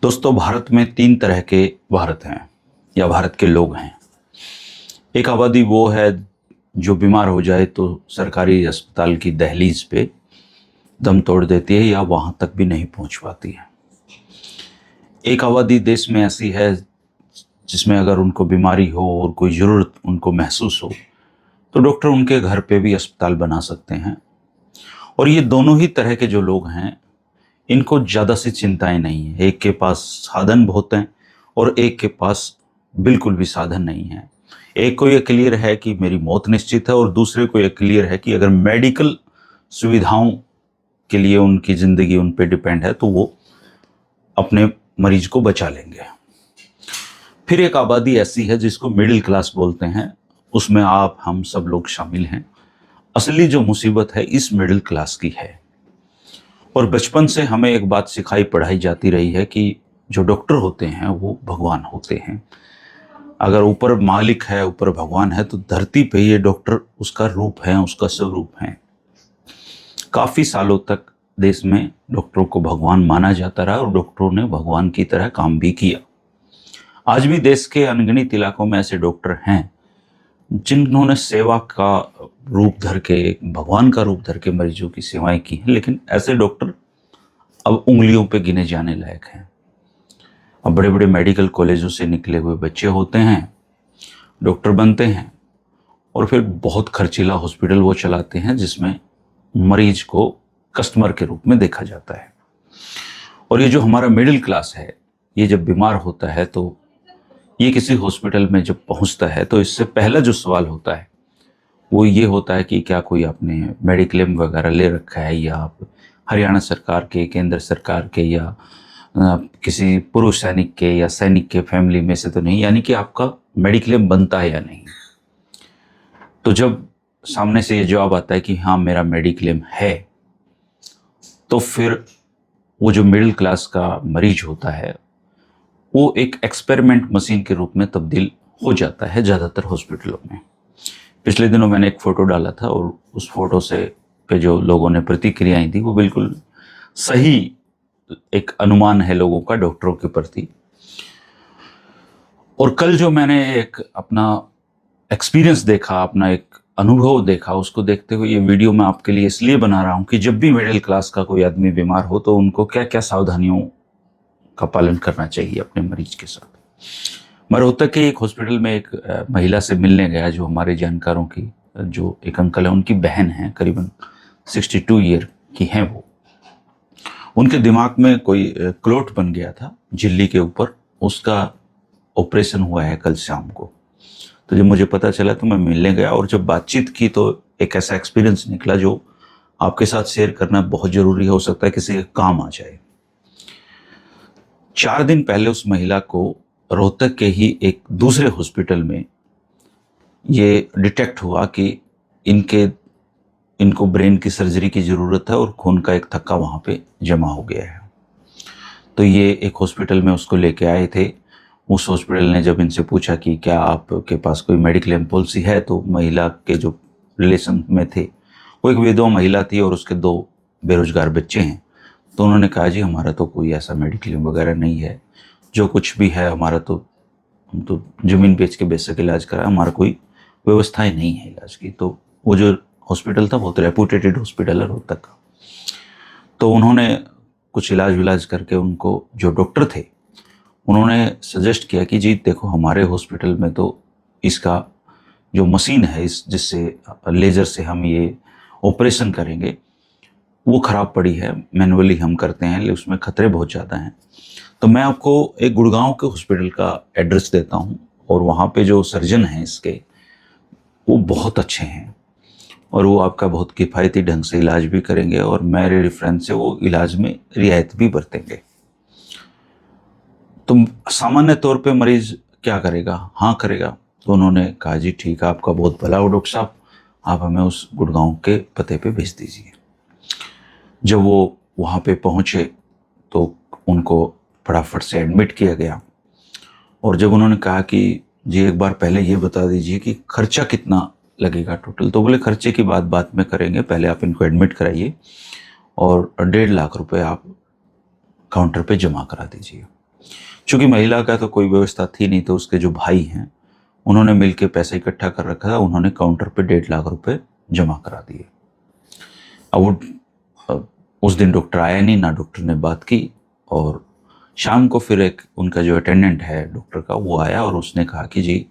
दोस्तों, भारत में 3 तरह के भारत हैं या भारत के लोग हैं। एक आबादी वो है जो बीमार हो जाए तो सरकारी अस्पताल की दहलीज पे दम तोड़ देती है या वहाँ तक भी नहीं पहुँच पाती है। एक आबादी देश में ऐसी है जिसमें अगर उनको बीमारी हो और कोई ज़रूरत उनको महसूस हो तो डॉक्टर उनके घर पे भी अस्पताल बना सकते हैं। और ये दोनों ही तरह के जो लोग हैं, इनको ज़्यादा सी चिंताएं नहीं है। एक के पास साधन बहुत हैं और एक के पास बिल्कुल भी साधन नहीं है। एक को ये क्लियर है कि मेरी मौत निश्चित है और दूसरे को ये क्लियर है कि अगर मेडिकल सुविधाओं के लिए उनकी ज़िंदगी उन पे डिपेंड है तो वो अपने मरीज को बचा लेंगे। फिर एक आबादी ऐसी है जिसको मिडिल क्लास बोलते हैं, उसमें आप हम सब लोग शामिल हैं। असली जो मुसीबत है इस मिडिल क्लास की है। और बचपन से हमें एक बात सिखाई पढ़ाई जाती रही है कि जो डॉक्टर होते हैं वो भगवान होते हैं। अगर ऊपर मालिक है, ऊपर भगवान है, तो धरती पे ये डॉक्टर उसका रूप है, उसका स्वरूप है। काफ़ी सालों तक देश में डॉक्टरों को भगवान माना जाता रहा और डॉक्टरों ने भगवान की तरह काम भी किया। आज भी देश के अनगिनत इलाकों में ऐसे डॉक्टर हैं जिन्होंने सेवा का रूप धर के, भगवान का रूप धर के मरीजों की सेवाएं की हैं। लेकिन ऐसे डॉक्टर अब उंगलियों पे गिने जाने लायक हैं। अब बड़े बड़े मेडिकल कॉलेजों से निकले हुए बच्चे होते हैं, डॉक्टर बनते हैं और फिर बहुत खर्चीला हॉस्पिटल वो चलाते हैं जिसमें मरीज को कस्टमर के रूप में देखा जाता है। और ये जो हमारा मिडिल क्लास है, ये जब बीमार होता है तो ये किसी हॉस्पिटल में जब पहुंचता है तो इससे पहला जो सवाल होता है वो ये होता है कि क्या कोई आपने मेडिक्लेम वगैरह ले रखा है, या आप हरियाणा सरकार के, केंद्र सरकार के, या किसी पुरुष सैनिक के या सैनिक के फैमिली में से तो नहीं, यानी कि आपका मेडिक्लेम बनता है या नहीं। तो जब सामने से ये जवाब आता है कि हाँ मेरा मेडिक्लेम है, तो फिर वो जो मिडिल क्लास का मरीज होता है वो एक एक्सपेरिमेंट मशीन के रूप में तब्दील हो जाता है ज़्यादातर हॉस्पिटलों में। पिछले दिनों मैंने एक फ़ोटो डाला था और उस फोटो से पे जो लोगों ने प्रतिक्रियाएं दी वो बिल्कुल सही एक अनुमान है लोगों का डॉक्टरों के प्रति। और कल जो मैंने एक अपना एक्सपीरियंस देखा, अपना एक अनुभव देखा, उसको देखते हुए ये वीडियो मैं आपके लिए इसलिए बना रहा हूँ कि जब भी मिडिल क्लास का कोई आदमी बीमार हो तो उनको क्या क्या सावधानियों का पालन करना चाहिए अपने मरीज के साथ। मैं रोहतक के एक हॉस्पिटल में एक महिला से मिलने गया जो हमारे जानकारों की, जो एक अंकल है, उनकी बहन है, करीबन 62 ईयर की हैं वो। उनके दिमाग में कोई क्लोट बन गया था झिल्ली के ऊपर, उसका ऑपरेशन हुआ है कल शाम को। तो जब मुझे पता चला तो मैं मिलने गया और जब बातचीत की तो एक ऐसा एक्सपीरियंस निकला जो आपके साथ शेयर करना बहुत ज़रूरी है, हो सकता है किसी के काम आ जाए। 4 दिन पहले उस महिला को रोहतक के ही एक दूसरे हॉस्पिटल में ये डिटेक्ट हुआ कि इनको ब्रेन की सर्जरी की ज़रूरत है और खून का एक थक्का वहाँ पे जमा हो गया है। तो ये एक हॉस्पिटल में उसको लेके आए थे। उस हॉस्पिटल ने जब इनसे पूछा कि क्या आपके पास कोई मेडिक्लेम पॉलिसी है, तो महिला के जो रिलेशन में थे वो एक विधवा महिला थी और उसके 2 बेरोजगार बच्चे हैं। तो उन्होंने कहा जी हमारा तो कोई ऐसा मेडिक्लेम वगैरह नहीं है, जो कुछ भी है हमारा तो हम तो ज़मीन बेच के बेशक इलाज करा, हमारा कोई व्यवस्थाएं नहीं है इलाज की। तो वो जो हॉस्पिटल था बहुत रेपुटेटेड हॉस्पिटल है रोहतक का। तो उन्होंने कुछ इलाज विलाज करके उनको, जो डॉक्टर थे, उन्होंने सजेस्ट किया कि जी देखो हमारे हॉस्पिटल में तो इसका जो मशीन है जिससे लेज़र से हम ये ऑपरेशन करेंगे वो ख़राब पड़ी है, मैनुअली हम करते हैं, लेकिन उसमें खतरे बहुत ज़्यादा हैं। तो मैं आपको एक गुड़गांव के हॉस्पिटल का एड्रेस देता हूँ और वहाँ पे जो सर्जन हैं इसके, वो बहुत अच्छे हैं और वो आपका बहुत किफ़ायती ढंग से इलाज भी करेंगे और मेरे रेफरेंस से वो इलाज में रियायत भी बरतेंगे। तो सामान्य तौर पे मरीज़ क्या करेगा? हाँ करेगा। तो उन्होंने कहा जी ठीक है, आपका बहुत भला हो डॉक्टर साहब, आप हमें उस गुड़गांव के पते पे भेज दीजिए। जब वो वहाँ पे पहुँचे तो उनको फटाफट से एडमिट किया गया और जब उन्होंने कहा कि जी एक बार पहले ये बता दीजिए कि खर्चा कितना लगेगा टोटल, तो बोले खर्चे की बात बात में करेंगे, पहले आप इनको एडमिट कराइए और 1.5 लाख रुपए आप काउंटर पे जमा करा दीजिए। चूंकि महिला का तो कोई व्यवस्था थी नहीं, तो उसके जो भाई हैं उन्होंने मिलकर पैसा इकट्ठा कर रखा था, उन्होंने काउंटर पे 1.5 लाख रुपए जमा करा दिए। अब उस दिन डॉक्टर आया नहीं, ना डॉक्टर ने बात की, और शाम को फिर एक उनका जो अटेंडेंट है डॉक्टर का, वो आया और उसने कहा कि जी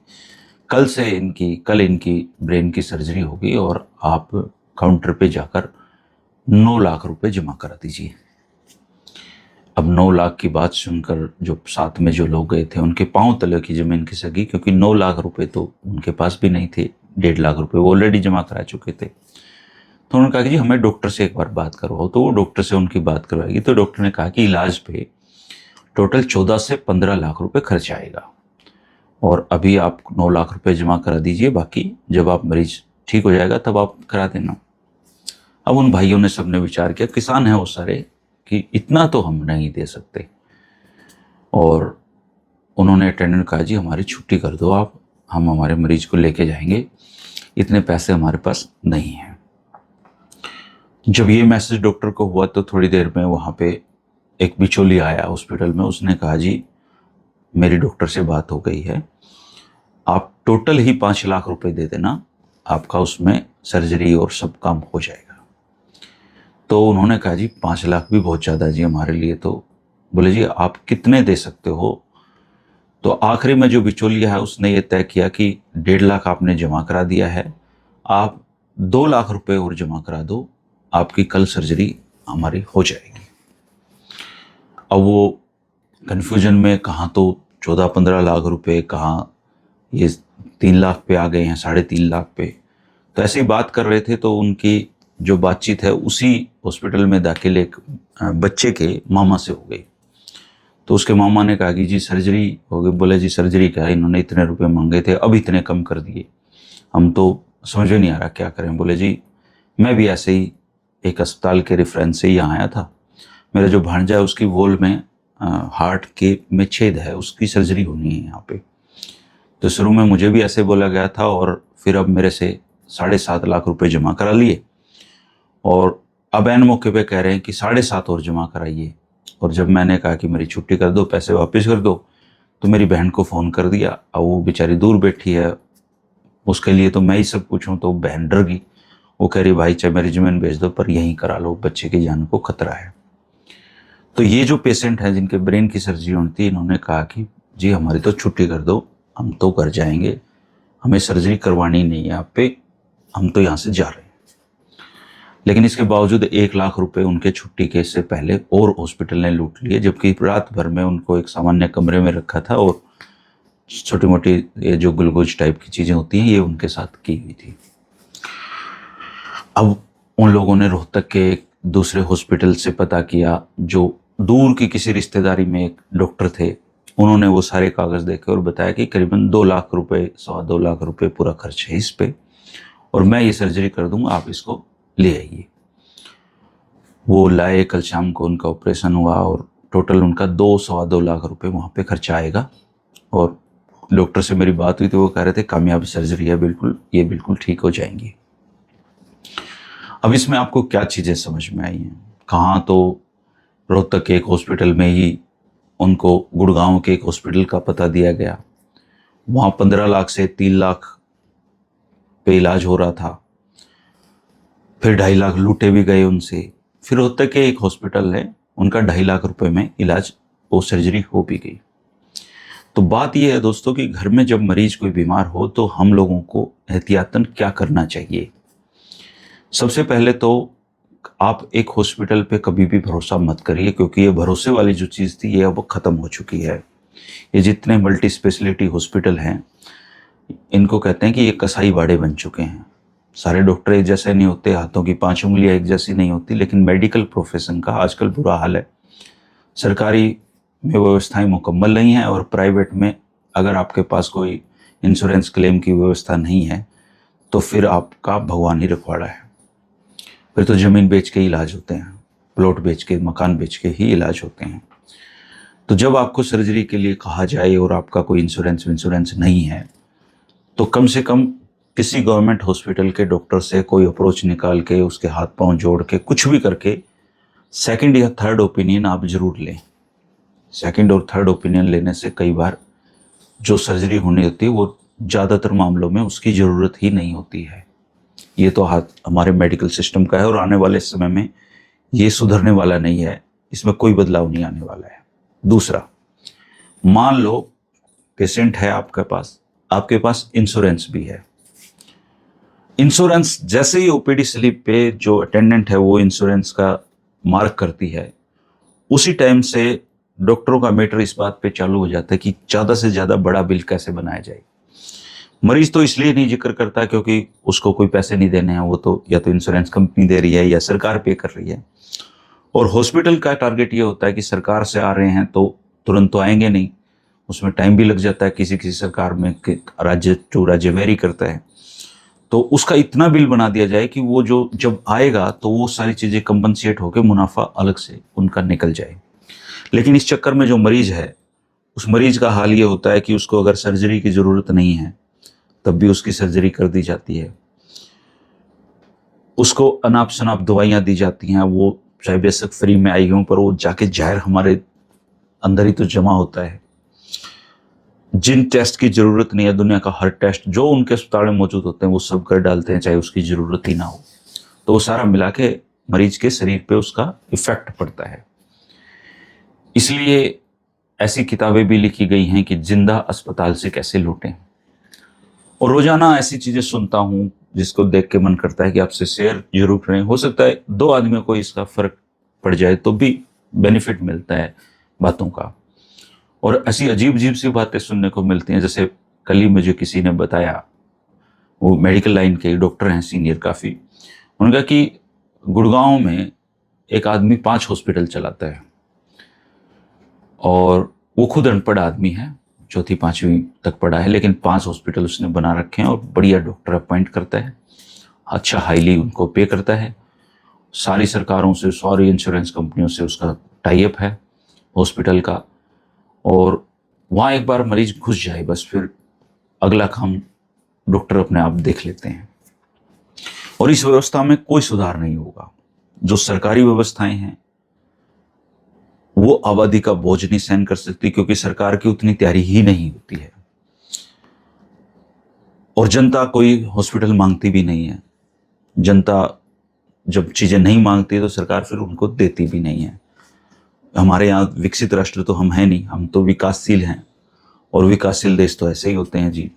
कल इनकी ब्रेन की सर्जरी होगी और आप काउंटर पे जाकर 9 लाख रुपए जमा करा दीजिए। अब 9 लाख की बात सुनकर जो साथ में जो लोग गए थे उनके पांव तले की जमीन खिसक, क्योंकि 9 लाख रुपए तो उनके पास भी नहीं थे, 1.5 लाख रुपए वो ऑलरेडी जमा करा चुके थे। तो उन्होंने कहा कि जी हमें डॉक्टर से एक बार बात करवाओ। तो वो डॉक्टर से उनकी बात करवाएगी। तो डॉक्टर ने कहा कि इलाज पे टोटल 14 से 15 लाख रुपए खर्च आएगा, और अभी आप 9 लाख रुपए जमा करा दीजिए, बाकी जब आप मरीज ठीक हो जाएगा तब आप करा देना। अब उन भाइयों ने सबने विचार किया, किसान हैं वो सारे, कि इतना तो हम नहीं दे सकते, और उन्होंने अटेंडेंट कहा जी हमारी छुट्टी कर दो आप, हम हमारे मरीज को लेके जाएंगे, इतने पैसे हमारे पास नहीं हैं। जब ये मैसेज डॉक्टर को हुआ तो थोड़ी देर में वहाँ पे एक बिचौलिया आया हॉस्पिटल में, उसने कहा जी मेरी डॉक्टर से बात हो गई है, आप टोटल ही 5 लाख रुपए दे देना, आपका उसमें सर्जरी और सब काम हो जाएगा। तो उन्होंने कहा जी 5 लाख भी बहुत ज़्यादा जी हमारे लिए। तो बोले जी आप कितने दे सकते हो? तो आखिरी में जो बिचौलिया है उसने ये तय किया कि 1.5 लाख आपने जमा करा दिया है, आप 2 लाख रुपए और जमा करा दो, आपकी कल सर्जरी हमारी हो जाएगी। अब वो कन्फ्यूजन में कहाँ तो 14-15 लाख रुपए, कहाँ ये 3 लाख पे आ गए हैं, 3.5 लाख पे। तो ऐसे ही बात कर रहे थे तो उनकी जो बातचीत है उसी हॉस्पिटल में दाखिल एक बच्चे के मामा से हो गई। तो उसके मामा ने कहा कि जी सर्जरी हो गई। बोले जी सर्जरी क्या है, इन्होंने इतने रुपए मांगे थे, अब इतने कम कर दिए, हम तो समझ में नहीं आ रहा क्या करें। बोले जी मैं भी ऐसे ही एक अस्पताल के रेफरेंस से यहाँ आया था, मेरा जो भांजा है उसकी वॉल में हार्ट के में छेद है, उसकी सर्जरी होनी है यहाँ पे। तो शुरू में मुझे भी ऐसे बोला गया था, और फिर अब मेरे से 7.5 लाख रुपए जमा करा लिए, और अब एन मौके पे कह रहे हैं कि 7.5 और जमा कराइए। और जब मैंने कहा कि मेरी छुट्टी कर दो, पैसे वापस कर दो, तो मेरी बहन को फ़ोन कर दिया। अब वो बेचारी दूर बैठी है, उसके लिए तो मैं ही सब कुछ हूँ। तो बहन डर गई, वो कह रही भाई चाहे मेरी ज़मीन बेच दो पर यहीं करा लो, बच्चे की जान को खतरा है। तो ये जो पेशेंट हैं जिनके ब्रेन की सर्जरी होनी थी, इन्होंने कहा कि जी हमारी तो छुट्टी कर दो, हम तो घर जाएंगे, हमें सर्जरी करवानी नहीं है आप पे, हम तो यहाँ से जा रहे हैं। लेकिन इसके बावजूद 1 लाख रुपए उनके छुट्टी के से पहले और हॉस्पिटल ने लूट लिए, जबकि रात भर में उनको एक सामान्य कमरे में रखा था और छोटी मोटी ये जो ग्लूकोज टाइप की चीज़ें होती हैं ये उनके साथ की हुई थी। अब उन लोगों ने रोहतक के एक दूसरे हॉस्पिटल से पता किया, जो दूर की किसी रिश्तेदारी में एक डॉक्टर थे, उन्होंने वो सारे कागज़ देखे और बताया कि करीबन 2 लाख रुपए, 2.25 लाख रुपए पूरा खर्च है इस पे, और मैं ये सर्जरी कर दूंगा, आप इसको ले आइए। वो लाए, कल शाम को उनका ऑपरेशन हुआ और टोटल उनका 2-2.25 लाख रुपए वहाँ पे खर्चा आएगा। और डॉक्टर से मेरी बात हुई तो वो कह रहे थे कामयाब सर्जरी है, बिल्कुल ये बिल्कुल ठीक हो जाएंगी। अब इसमें आपको क्या चीज़ें समझ में आई हैं? कहाँ तो रोहतक के एक हॉस्पिटल में ही उनको गुड़गांव के एक हॉस्पिटल का पता दिया गया, वहाँ 15 लाख से 3 लाख पे इलाज हो रहा था, फिर 2.5 लाख लूटे भी गए उनसे। फिर रोहतक के एक हॉस्पिटल है, उनका 2.5 लाख रुपए में इलाज, वो सर्जरी हो भी गई। तो बात यह है दोस्तों कि घर में जब मरीज कोई बीमार हो तो हम लोगों को एहतियातन क्या करना चाहिए। सबसे पहले तो आप एक हॉस्पिटल पे कभी भी भरोसा मत करिए, क्योंकि ये भरोसे वाली जो चीज़ थी ये अब ख़त्म हो चुकी है। ये जितने मल्टी स्पेशलिटी हॉस्पिटल हैं, इनको कहते हैं कि ये कसाई बाड़े बन चुके हैं। सारे डॉक्टर एक जैसे नहीं होते, हाथों की 5 उंगलियां एक जैसी नहीं होती, लेकिन मेडिकल प्रोफेशन का आजकल बुरा हाल है। सरकारी में व्यवस्थाएं मुकम्मल नहीं है, और प्राइवेट में अगर आपके पास कोई इंश्योरेंस क्लेम की व्यवस्था नहीं है तो फिर आपका भगवान ही रखवाड़ा है। फिर तो ज़मीन बेच के ही इलाज होते हैं, प्लॉट बेच के, मकान बेच के ही इलाज होते हैं। तो जब आपको सर्जरी के लिए कहा जाए और आपका कोई इंश्योरेंस नहीं है, तो कम से कम किसी गवर्नमेंट हॉस्पिटल के डॉक्टर से कोई अप्रोच निकाल के, उसके हाथ पांव जोड़ के, कुछ भी करके 2nd या 3rd ओपिनियन आप जरूर लें। सेकंड और थर्ड ओपिनियन लेने से कई बार जो सर्जरी होनी होती है वो ज़्यादातर मामलों में उसकी ज़रूरत ही नहीं होती है। ये तो हाथ हमारे मेडिकल सिस्टम का है और आने वाले समय में ये सुधरने वाला नहीं है, इसमें कोई बदलाव नहीं आने वाला है। दूसरा, मान लो पेशेंट है आपके पास इंश्योरेंस भी है। इंश्योरेंस जैसे ही ओपीडी स्लिप पे जो अटेंडेंट है वो इंश्योरेंस का मार्क करती है, उसी टाइम से डॉक्टरों का मीटर इस बात पे चालू हो जाता है कि ज़्यादा से ज़्यादा बड़ा बिल कैसे बनाया जाए। मरीज तो इसलिए नहीं जिक्र करता क्योंकि उसको कोई पैसे नहीं देने हैं, वो तो या तो इंश्योरेंस कंपनी दे रही है या सरकार पे कर रही है। और हॉस्पिटल का टारगेट ये होता है कि सरकार से आ रहे हैं तो तुरंत तो आएंगे नहीं, उसमें टाइम भी लग जाता है। किसी किसी सरकार में राज्य टू राज्य वेरी करता है, तो उसका इतना बिल बना दिया जाए कि वो जो जब आएगा तो वो सारी चीज़ें कंपनसेट होकर मुनाफा अलग से उनका निकल जाए। लेकिन इस चक्कर में जो मरीज है, उस मरीज का हाल ये होता है कि उसको अगर सर्जरी की ज़रूरत नहीं है तब भी उसकी सर्जरी कर दी जाती है। उसको अनाप शनाप दवाइयाँ दी जाती हैं, वो चाहे बेशक फ्री में आई हों, पर वो जाके जहर हमारे अंदर ही तो जमा होता है। जिन टेस्ट की ज़रूरत नहीं है, दुनिया का हर टेस्ट जो उनके अस्पताल में मौजूद होते हैं वो सब कर डालते हैं, चाहे उसकी ज़रूरत ही ना हो। तो वो सारा मिला के मरीज के शरीर पे उसका इफ़ेक्ट पड़ता है। इसलिए ऐसी किताबें भी लिखी गई हैं कि जिंदा अस्पताल से कैसे लूटें। और रोज़ाना ऐसी चीज़ें सुनता हूँ जिसको देख के मन करता है कि आपसे शेयर जरूर करें। हो सकता है 2 आदमियों को इसका फ़र्क पड़ जाए तो भी बेनिफिट मिलता है बातों का। और ऐसी अजीब अजीब सी बातें सुनने को मिलती हैं। जैसे कल ही मुझे किसी ने बताया, वो मेडिकल लाइन के डॉक्टर हैं, सीनियर काफ़ी। उन्होंने कहा कि गुड़गांव में एक आदमी 5 हॉस्पिटल चलाता है और वो खुद अनपढ़ आदमी है, 4वीं 5वीं तक पढ़ा है, लेकिन 5 हॉस्पिटल उसने बना रखे हैं और बढ़िया डॉक्टर अपॉइंट करता है, अच्छा हाईली उनको पे करता है। सारी सरकारों से, सारी इंश्योरेंस कंपनियों से उसका टाई अप है हॉस्पिटल का। और वहाँ एक बार मरीज घुस जाए बस फिर अगला काम डॉक्टर अपने आप देख लेते हैं। और इस व्यवस्था में कोई सुधार नहीं होगा। जो सरकारी व्यवस्थाएं हैं वो आबादी का बोझ नहीं सहन कर सकती, क्योंकि सरकार की उतनी तैयारी ही नहीं होती है। और जनता कोई हॉस्पिटल मांगती भी नहीं है। जनता जब चीजें नहीं मांगती है तो सरकार फिर उनको देती भी नहीं है। हमारे यहाँ विकसित राष्ट्र तो हम हैं नहीं, हम तो विकासशील हैं। और विकासशील देश तो ऐसे ही होते हैं जी।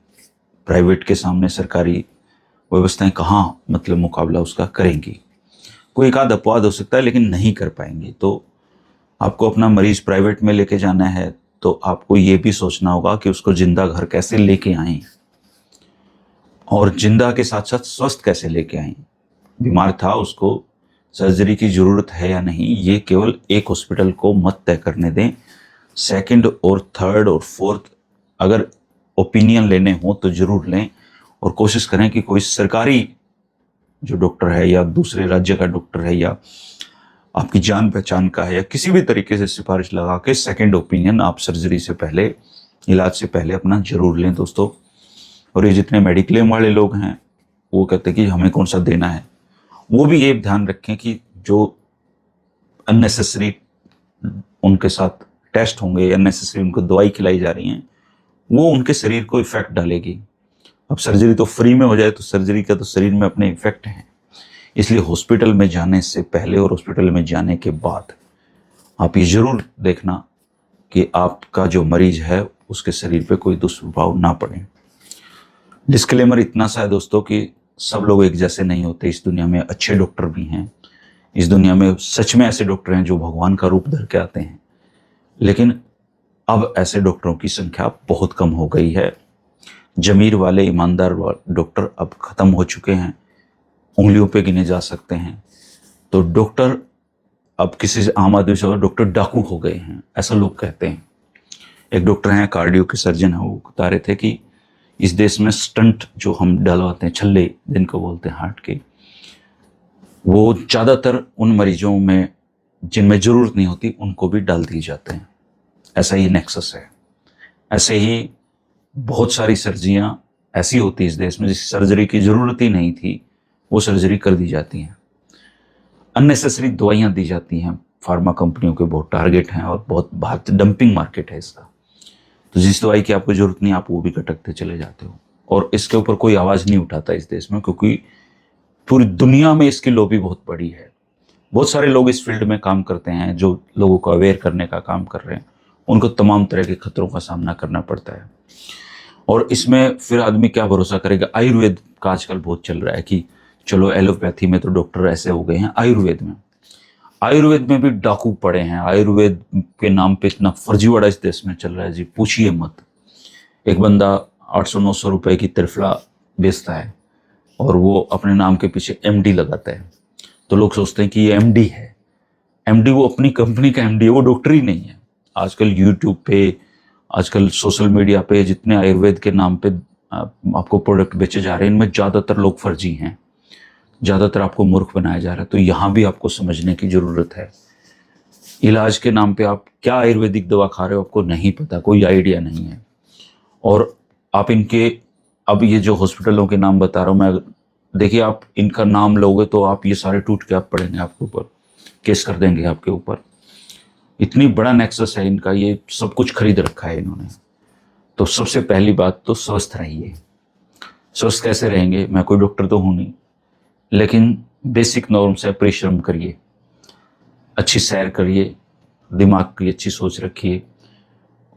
प्राइवेट के सामने सरकारी व्यवस्थाएं कहाँ मतलब मुकाबला उसका करेंगी। कोई एक आध अपवाद हो सकता है लेकिन नहीं कर पाएंगी। तो आपको अपना मरीज प्राइवेट में लेके जाना है तो आपको ये भी सोचना होगा कि उसको जिंदा घर कैसे लेके आएं, और जिंदा के साथ साथ स्वस्थ कैसे लेके आएं। बीमार था, उसको सर्जरी की ज़रूरत है या नहीं, ये केवल एक हॉस्पिटल को मत तय करने दें। सेकंड और थर्ड और फोर्थ अगर ओपिनियन लेने हो तो ज़रूर लें, और कोशिश करें कि कोई सरकारी जो डॉक्टर है या दूसरे राज्य का डॉक्टर है या आपकी जान पहचान का है या किसी भी तरीके से सिफारिश लगा के सेकंड ओपिनियन आप सर्जरी से पहले, इलाज से पहले अपना ज़रूर लें दोस्तों। और ये जितने मेडिक्लेम वाले लोग हैं वो कहते हैं कि हमें कौन सा देना है, वो भी ये ध्यान रखें कि जो अननेसेसरी उनके साथ टेस्ट होंगे या अननेसेसरी उनको दवाई खिलाई जा रही हैं वो उनके शरीर को इफेक्ट डालेगी। अब सर्जरी तो फ्री में हो जाए तो सर्जरी का तो शरीर में अपने इफेक्ट हैं। इसलिए हॉस्पिटल में जाने से पहले और हॉस्पिटल में जाने के बाद आप ये जरूर देखना कि आपका जो मरीज है उसके शरीर पे कोई दुष्प्रभाव ना पड़े। डिस्क्लेमर इतना सा है दोस्तों कि सब लोग एक जैसे नहीं होते। इस दुनिया में अच्छे डॉक्टर भी हैं, इस दुनिया में सच में ऐसे डॉक्टर हैं जो भगवान का रूप धर के आते हैं, लेकिन अब ऐसे डॉक्टरों की संख्या बहुत कम हो गई है। जमीर वाले ईमानदार डॉक्टर अब ख़त्म हो चुके हैं, उंगलियों पे गिने जा सकते हैं। तो डॉक्टर अब किसी से आम आदमी से डॉक्टर डाकू हो गए हैं, ऐसा लोग कहते हैं। एक डॉक्टर हैं, कार्डियो के सर्जन हैं, वो बता रहे थे कि इस देश में स्टंट जो हम डलवाते हैं, छल्ले जिनको बोलते हैं हार्ट के, वो ज़्यादातर उन मरीजों में जिनमें ज़रूरत नहीं होती उनको भी डाल दिए जाते हैं। ऐसा ही नेक्सस है। ऐसे ही बहुत सारी सर्जरियाँ ऐसी होती इस देश में जिस सर्जरी की ज़रूरत ही नहीं थी वो सर्जरी कर दी जाती हैं। अननेसेसरी दवाइयाँ दी जाती हैं, फार्मा कंपनियों के बहुत टारगेट हैं और बहुत डंपिंग मार्केट है इसका। तो जिस दवाई की आपको जरूरत नहीं आप वो भी कटकते चले जाते हो, और इसके ऊपर कोई आवाज़ नहीं उठाता इस देश में, क्योंकि पूरी दुनिया में इसकी लॉबी बहुत बड़ी है। बहुत सारे लोग इस फील्ड में काम करते हैं जो लोगों को अवेयर करने का काम कर रहे हैं, उनको तमाम तरह के खतरों का सामना करना पड़ता है। और इसमें फिर आदमी क्या भरोसा करेगा। आयुर्वेद का आजकल बहुत चल रहा है कि चलो एलोपैथी में तो डॉक्टर ऐसे हो गए हैं, आयुर्वेद में भी डाकू पड़े हैं। आयुर्वेद के नाम पे इतना फर्जीवाड़ा इस देश में चल रहा है जी, पूछिए मत। एक बंदा 800-900 रुपए की त्रिफला बेचता है और वो अपने नाम के पीछे एमडी लगाता है, तो लोग सोचते हैं कि ये एमडी है। एमडी वो अपनी कंपनी का एमडी है, वो डॉक्टर ही नहीं है। आजकल यूट्यूब पे, आजकल सोशल मीडिया पे जितने आयुर्वेद के नाम पे आपको प्रोडक्ट बेचे जा रहे हैं, इनमें ज़्यादातर लोग फर्जी हैं, ज़्यादातर आपको मूर्ख बनाया जा रहा है। तो यहाँ भी आपको समझने की ज़रूरत है। इलाज के नाम पे आप क्या आयुर्वेदिक दवा खा रहे हो आपको नहीं पता, कोई आइडिया नहीं है। और आप इनके, अब ये जो हॉस्पिटलों के नाम बता रहा हूँ मैं, देखिए आप इनका नाम लोगे तो आप ये सारे टूट के आप पड़ेंगे, आपके ऊपर केस कर देंगे आपके ऊपर। इतनी बड़ा नेक्सस है इनका, ये सब कुछ खरीद रखा है इन्होंने। तो सबसे पहली बात तो स्वस्थ रहिए। स्वस्थ कैसे रहेंगे, मैं कोई डॉक्टर तो हूँ नहीं, लेकिन बेसिक नॉर्म से परिश्रम करिए, अच्छी सैर करिए, दिमाग की अच्छी सोच रखिए,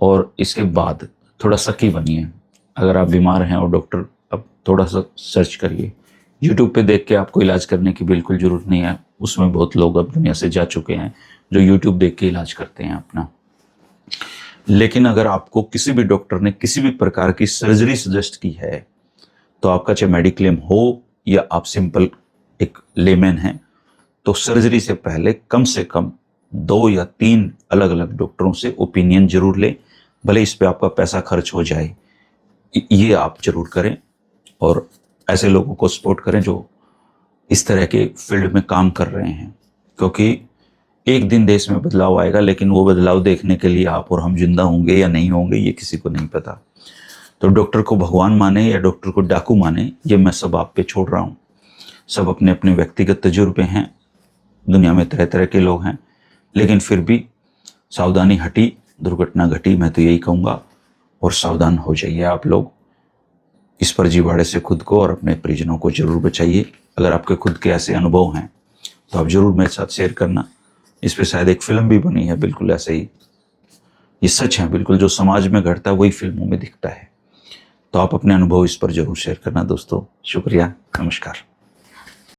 और इसके बाद थोड़ा सकी बनिए। अगर आप बीमार हैं और डॉक्टर, अब थोड़ा सा सर्च करिए। यूट्यूब पे देख के आपको इलाज करने की बिल्कुल ज़रूरत नहीं है, उसमें बहुत लोग अब दुनिया से जा चुके हैं जो यूट्यूब देख के इलाज करते हैं अपना। लेकिन अगर आपको किसी भी डॉक्टर ने किसी भी प्रकार की सर्जरी सजेस्ट की है, तो आपका चाहे मेडिक्लेम हो या आप सिंपल एक लेमैन हैं, तो सर्जरी से पहले कम से कम 2 या 3 अलग अलग डॉक्टरों से ओपिनियन जरूर लें। भले इस पे आपका पैसा खर्च हो जाए, ये आप जरूर करें, और ऐसे लोगों को सपोर्ट करें जो इस तरह के फील्ड में काम कर रहे हैं। क्योंकि एक दिन देश में बदलाव आएगा, लेकिन वो बदलाव देखने के लिए आप और हम जिंदा होंगे या नहीं होंगे ये किसी को नहीं पता। तो डॉक्टर को भगवान माने या डॉक्टर को डाकू माने, ये मैं सब आप पे छोड़ रहा हूँ। सब अपने अपने व्यक्तिगत तजुर्बे हैं, दुनिया में तरह तरह के लोग हैं, लेकिन फिर भी सावधानी हटी, दुर्घटना घटी, मैं तो यही कहूँगा। और सावधान हो जाइए आप लोग, इस फर्जीवाड़े से खुद को और अपने परिजनों को जरूर बचाइए। अगर आपके खुद के ऐसे अनुभव हैं तो आप जरूर मेरे साथ शेयर करना। इस पे शायद एक फिल्म भी बनी है, बिल्कुल ऐसे ही, ये सच है, बिल्कुल जो समाज में घटता है वही फिल्मों में दिखता है। तो आप अपने अनुभव इस पर जरूर शेयर करना दोस्तों। शुक्रिया, नमस्कार।